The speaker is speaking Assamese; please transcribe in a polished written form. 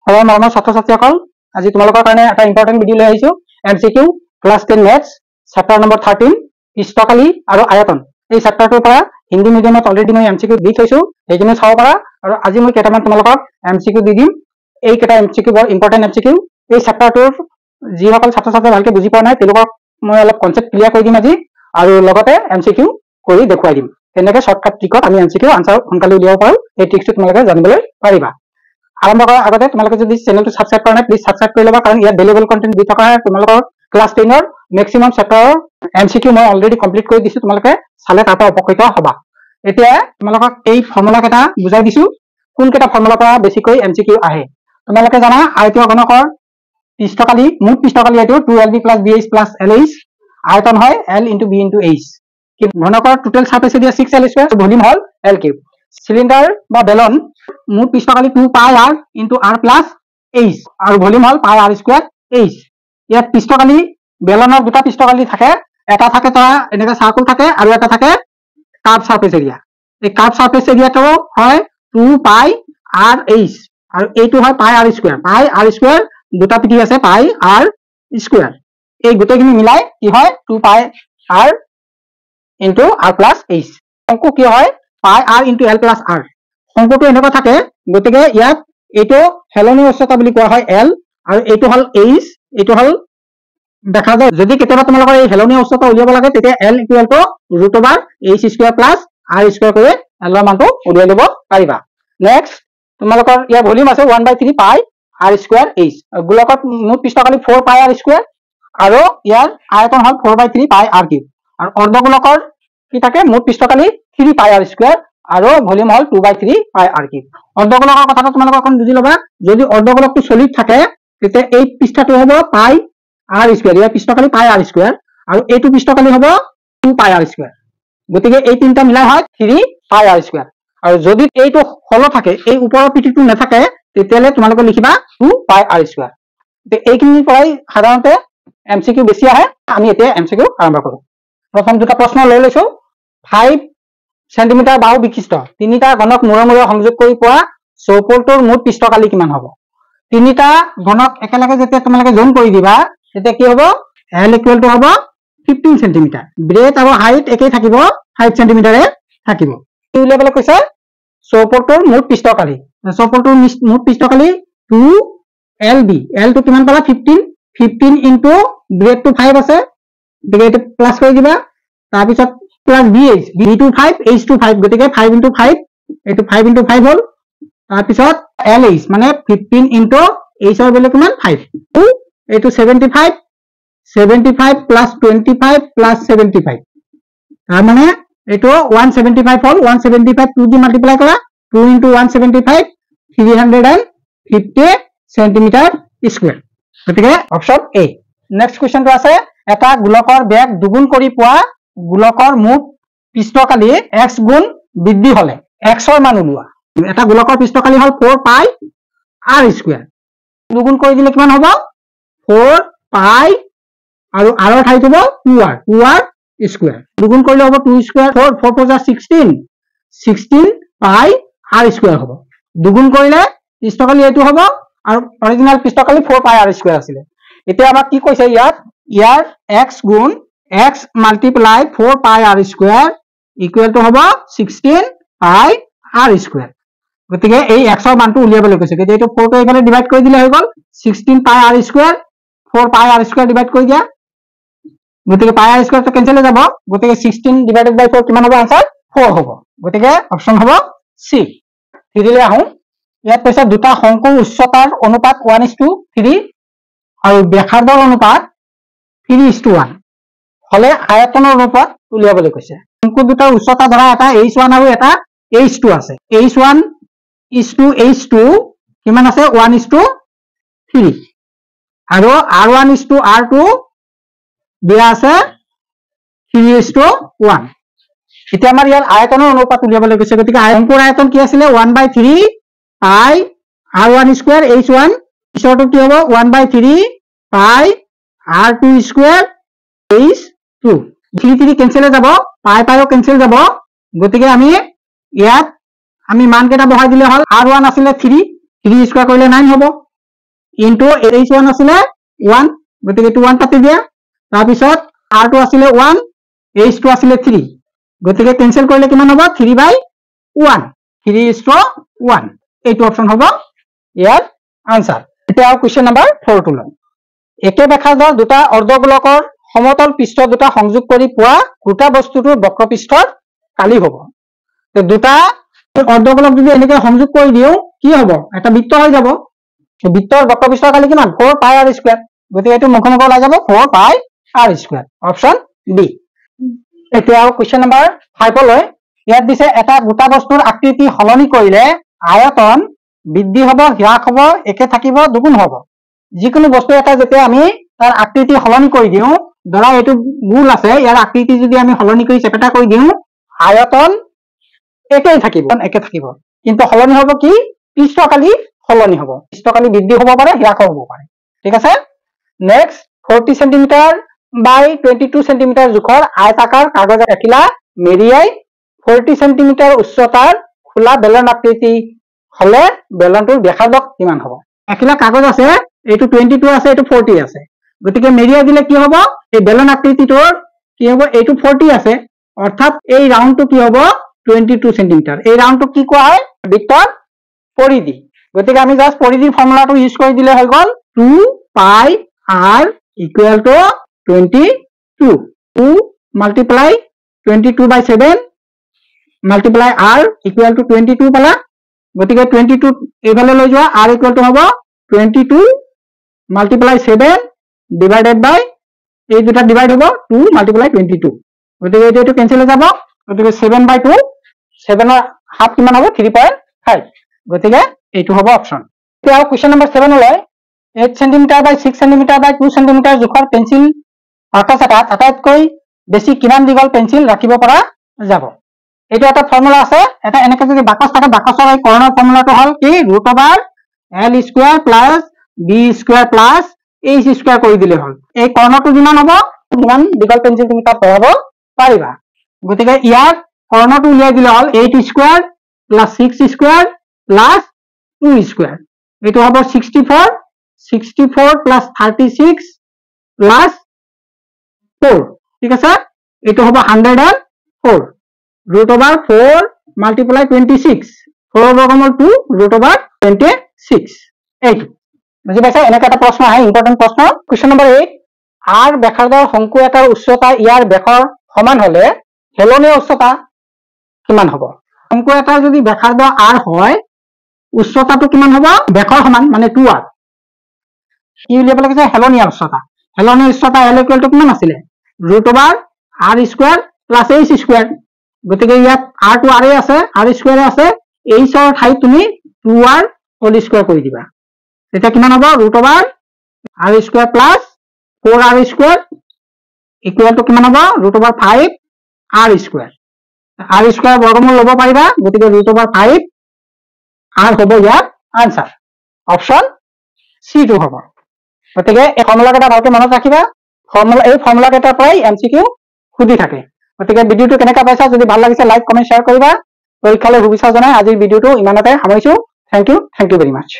Hello, my ছাত্ৰ ছাত্ৰীসকল আজি তোমালোকৰ কাৰণে এটা ইম্পৰ্টেন্ট ভিডিও লৈ আহিছো MCQ class 10 maths chapter number 13 পৃষ্ঠকালি আৰু আয়তন এই চেপ্টাৰটোৰ পৰা হিন্দী মিডিয়ামত অলৰেডি মই MCQ দি থৈছো এইখিনি চাব পাৰা আৰু আজি মই কেইটামান তোমালোকক MCQ দি দিম এই কেইটা MCQ বৰ ইম্পৰ্টেন্ট MCQ এই চেপ্টাৰটোৰ যিসকল ছাত্ৰ ছাত্ৰী ভালকে বুজি পোৱা নাই তেওঁলোকক মই অলপ কনসেপ্ট ক্লিয়াৰ কৰি দিম আজি আৰু লগতে MCQ কৰি দেখুৱাই দিম তেনেকৈ শৰ্টকাট ট্ৰিকত আমি MCQ আনসাৰ সোনকালে উলিয়াব পাৰো এই ট্ৰিকটো তোমালোকে জানিবলৈ পাৰিবা আৰম্ভ কৰাৰ আগতে তোমালোকে যদি চেনেলটো সাবস্ক্ৰাইব কৰা নাই প্লিজ সাবস্ক্ৰাইব কৰি লবা কাৰণ ইয়াত ভ্যালুয়েবল কন্টেন্ট দি থকা হয় তোমালোকৰ ক্লাস 10 ৰ ম্যাক্সিমাম চেপ্টাৰৰ MCQ মই অলৰেডি কমপ্লিট কৰি দিছো তোমালোকে চালে তাতে উপকৃত হবা এতিয়া তোমালোকক এই ফৰ্মুলা কেটা বুজাই দিছো কোন কেটা ফৰ্মুলা পৰা বেছিকৈ MCQ আহে তোমালোকে জানা আয়তীয় ঘনকৰ পৃষ্ঠকালি মুঠ পৃষ্ঠকালি এটো 2LB + BH + LH আয়তন হয় L * B * H কি ঘনকৰ total surface area 6L² volume হল L3 সিলিন্ডাৰ বা বেলন মুঠ পৃষ্ঠকালি 2πr * r + h আৰু ভলিউম হল πr² h ইয়াত পৃষ্ঠকালি বেলনৰ দুটা পৃষ্ঠকালি থাকে এটা থাকে তৰা এনেকা সাৰ্কেল থাকে আৰু এটা থাকে কাৰ্ভ সাৰফেস এৰিয়া এই কাৰ্ভ সাৰফেস এৰিয়াটো হয় 2πrh আৰু এইটো হয় πr² দুটা পিঠি আছে πr² এই গোটেইখিনি মিলাই কি হয় 2πr * r + h অংক কি হয় πr * l + r অংকটো এনেকা থাকে গতিকে ইয়াত এইটো হেলনি উচ্চতা বুলি কোৱা হয় l আৰু এইটো হল h এইটো হল দেখা যায় যদি কেতিয়াবা তোমালোকৰ এই হেলনি উচ্চতা উলিয়াব লাগে তেতিয়া l = √h² + r² কৰি l ৰ মানটো উলিয়াই লব পাৰিবা নেক্সট তোমালোকৰ ইয়াৰ ভলিউম আছে 1/3 πr² h গোলকত মুঠ পৃষ্ঠকালি 4πr² আৰু ইয়াৰ আয়তন হল 4/3 πr³ আৰু অৰ্ধগোলকৰ কি থাকে মুঠ পৃষ্ঠকালি 3πr² আৰু ভলিউম হল 2/3 πr³ অৰ্ধগোলকৰ কথাটো তোমালোকে অকন বুজি লবা যদি অৰ্ধগোলকটো সলিড থাকে তেতিয়া এই পৃষ্ঠটো হ'ব πr² ইয়াৰ পৃষ্ঠকালি πr² আৰু এইটো পৃষ্ঠকালি হ'ব 2πr² গতিকে এই তিনটা মিলাই হয় 3πr² আৰু যদি এইটো হল থাকে এই ওপৰৰ পিঠিটো নাথাকে তেতিয়ালে তোমালোকে লিখিবা 2πr² তে এইখিনি পৰাই সাধাৰণতে MCQ বেছি আহে আমি এতিয়া MCQ আৰম্ভ কৰো প্ৰথম দুটা প্ৰশ্ন লৈ লৈছো 5 সেন্টিমিটাৰ বাহু বিশিষ্ট তিনিটা ঘনক মূৰে সংযোগ কৰি পোৱা চৌপলটোৰ মুঠ পৃষ্ঠকালি কিমান হ'ব তিনিটা ঘনক একেলগে যেতিয়া তোমালোকে জয়েন কৰি দিবা তেতিয়া কি হ'ব L = হ'ব 15 সেন্টিমিটাৰ ব্ৰেথ আৰু হাইট একেই থাকিব 5 সেন্টিমিটাৰে থাকিব কি উলিয়াবলৈ কৈছে চৌপলটোৰ মুঠ পৃষ্ঠকালি চৌপলটোৰ মুঠ পৃষ্ঠকালি 2LB L টো কিমান পালা 15 ইনটু ব্ৰেথটো 5 আছে গতিকে প্লাস কৰি দিবা তাৰ পিছত প্লাস BH B2 5 H2 5 গতিকে 5 * 5 এটো 5 * 5 হল তাৰ পিছত LH মানে 15 ইনটু H ৰ ভ্যালু কিমান 5 এটো 75 + 25 + 75 তাৰ মানে এটো 175 হল 175 2 দি মাল্টিপ্লাই কৰা 2 * 175 350 সেন্টিমিটাৰ স্কয়াৰ গতিকে অপচন A নেক্সট কোৱেশ্চনটো আছে এটা গোলকৰ বেগ দুগুণ কৰি পোৱা গোলকৰ মুঠ পৃষ্ঠকালি x গুণ বৃদ্ধি হলে x ৰ মান উলিওৱা এটা গোলকৰ পৃষ্ঠকালি হল 4πr² দুগুণ কৰি দিলে কিমান হ'ব 4π আৰু r ৰ ঠাইত হ'ব 2r² দুগুণ কৰিলে হ'ব 2² 4 4 16 16πr² হ'ব দুগুণ কৰিলে পৃষ্ঠকালি এইটো হ'ব আৰু অৰিজিনাল পৃষ্ঠকালি 4πr² আছিল এতিয়া আমাক কি কৈছে ইয়াৰ x গুণ x * 4πr² = হ'ব 16πr² গতিকে এই x ৰ মানটো উলিয়াবলৈ কৈছে গতিকে এইটো 4 টো এফালে ডিভাইড কৰি দিলে হৈ গল 16πr² 4πr² ডিভাইড কৰি দিয়া গতিকে πr² টো কেনসেল হৈ যাব গতিকে 16 / 4 কিমান হ'ব आंसर 4 হ'ব গতিকে অপচন হ'ব C থ্ৰিলে আহো ইয়াত কৈছে দুটা শংকুৰ উচ্চতাৰ অনুপাত 1:3 আৰু ব্যাসাৰ্ধৰ অনুপাত 3:1 হলে আয়তনৰ অনুপাত উলিয়াবলৈ কৈছে শংকু দুটাৰ উচ্চতা ধৰা এটা h1 আৰু এটা h2 আছে h1 * h2 কিমান আছে 1:3 আৰু r1 * r2 দিয়া আছে 3:1 এতিয়া আমাৰ ইয়াৰ আয়তনৰ অনুপাত উলিয়াবলৈ কৈছে গতিকে শংকুৰ আয়তন কি আছিল 1/3 পাই r1² h1 পিছৰটো কি হ'ব 1/3 পাই r2² h2 3 কেনসেল যাব পাই পাইও কেনসেল যাব গতিকে আমি ইয়াত আমি মান কেটা বহাই দিলে হল r1 আছিল 3 3 স্কয়ার কৰিলে 9 হ'ব ইনটু h1 আছিলে 1 গতিকে এইটো 1 কাটি দিয়া তাৰপিছত r2 আছিলে 1 h2 আছিলে 3 গতিকে কেনসেল কৰিলে কিমান হ'ব 3/1 3:1 এইটো অপচন হ'ব ইয়াৰ আনসাৰ এতিয়া কোৱেশ্চন নাম্বাৰ 4 টো লম একে ব্যাসাৰ্ধৰ দুটা অৰ্ধগোলকৰ সমতল পৃষ্ঠ দুটা সংযোগ কৰি পোৱা দুটা বস্তুটোৰ বক্ৰপৃষ্ঠৰ কালি হ'ব তো দুটা অৰ্ধগোলক যদি এনেকৈ সংযোগ কৰি দিও কি হ'ব এটা বৃত্ত হৈ যাব বৃত্তৰ বক্ৰপৃষ্ঠৰ কালি কিমান 4 পাই r স্কয়াৰ গতিকে এটো মুখমুখ ওলাই যাব 4 পাই r স্কয়াৰ অপচন বি এতিয়া কোৱেশ্চন নাম্বাৰ 5 লৈ ইয়াত দিছে এটা দুটা বস্তুৰ আকৃতি সলনি কৰিলে আয়তন বৃদ্ধি হ'ব হ্ৰাস হ'ব একে থাকিব দুগুণ হ'ব যিকোনো বস্তু এটা যেতিয়া আমি তাৰ আকৃতি সলনি কৰি দিও ধৰা এটো গোল আছে ইয়াৰ আকৃতি যদি আমি সলনি কৰি চেপেটা কৰি দিও আয়তন একেই থাকিব কিন্তু সলনি হ'ব কি পৃষ্ঠকালি সলনি হ'ব পৃষ্ঠকালি বৃদ্ধি হ'ব পাৰে হ্ৰাস হ'ব পাৰে ঠিক আছে নেক্সট 40 cm বাই 22 cm জোখৰ আয়তাকাৰ কাগজ এখিলা মেৰিয়াই 40 cm উচ্চতাৰ খোলা বেলন আকৃতি হলে বেলনটোৰ ব্যাসাৰ্ধ কিমান হ'ব এখিলা কাগজ আছে এইটো 22 আছে এইটো 40 আছে গতিকে মেৰিয়াই দিলে কি হ'ব এই বেলন আকৃতিটোৰ কি হ'ব এইটো 40 আছে অৰ্থাৎ এই ৰাউন্ডটো কি হ'ব 22 cm এই ৰাউন্ডটো কি কোৱা হয় বৃত্তৰ পৰিধি গতিকে আমি জাস্ট পৰিধি ফৰ্মুলাটো ইউজ কৰি দিলে হৈ গল 2 পাই r equal to 22 2 multiply 22/7 multiply r equal to 22 পালা গতিকে 22 এভালে লৈ যোৱা r equal to হ'ব 22 multiply 7 divided by এই দুটা ডিভাইড হ'ব 2 multiply 22 গতিকে এইটো কেনসেল হৈ যাব গতিকে 7/2 7 ৰ হাফ কিমান হ'ব 3.5 গতিকে এইটো হ'ব অপচন এতিয়া কোৱেশ্চন নম্বৰ 7 লৈ 8 cm by 6 cm by 2 cm জোখৰ পেন্সিল বাকচ এটাত আটাইতকৈ বেছি কিমান দীঘল পেন্সিল ৰাখিব পৰা যাব এইটো এটা ফৰ্মুলা আছে এটা এনেকৈ যদি বাকচ থাকে বাকচৰ এই কৰ্ণৰ ফৰ্মুলাটো হ'ল কি √l² + b² + h² কৰি দিলে হ'ল এই কৰ্ণটো যিমান হ'ব কিমান দীঘল পেন্সিল তুমি তাত বহাব পাৰিবা গতিকে ইয়াত কৰ্ণটো উলিয়াই দিলে হ'ল 8² + 6² + 2² এইটো হ'ব 64 + 36 + 4 ঠিক আছে এইটো হ'ব 104 √4 multiply 26 4 বৰ্গমূল 2 √26 এইটো বুজি পাইছা এনেকা এটা প্ৰশ্ন আহে ইম্পৰ্টেন্ট প্ৰশ্ন কোৱেশ্চন নম্বৰ 8 r ব্যাসাৰ্ধৰ শংকু এটাৰ উচ্চতা ইয়াৰ ব্যাসৰ সমান হলে হেলনীয় উচ্চতা কিমান হ'ব শংকু এটাৰ যদি ব্যাসাৰ্ধ r হয় উচ্চতাটো কিমান হ'ব ব্যাসৰ সমান মানে 2r কি উলিয়াব লাগিছে হেলনীয় উচ্চতা l equal to কিমান আছিল √r² + h² গতিকে ইয়াত r to r আছে r² আছে h ৰ ঠাইত তুমি 2r হোল² কৰি দিবা এটা কিমান হ'ব √r² + 4r² equal to কিমান হ'ব √5r² r² বৰ্গমূল ল'ব পাৰিবা গতিকে √5 r হ'ব ইয়াৰ আনসাৰ অপচন সি টো হ'ব গতিকে এই ফৰ্মুলা কেইটা ভালকৈ মনত ৰাখিবা এই ফৰ্মুলা কেইটাৰ পৰাই এমসিকিউ সুধি থাকে গতিকে ভিডিওটো কেনেকা পাইছা যদি ভাল লাগিছে লাইক কমেন্ট শেয়াৰ কৰিবা পৰীক্ষালৈ শুভেচ্ছা জনাই আজিৰ ভিডিওটো ইমানতে সামৰিছো থ্যাংক ইউ ভেৰি মাচ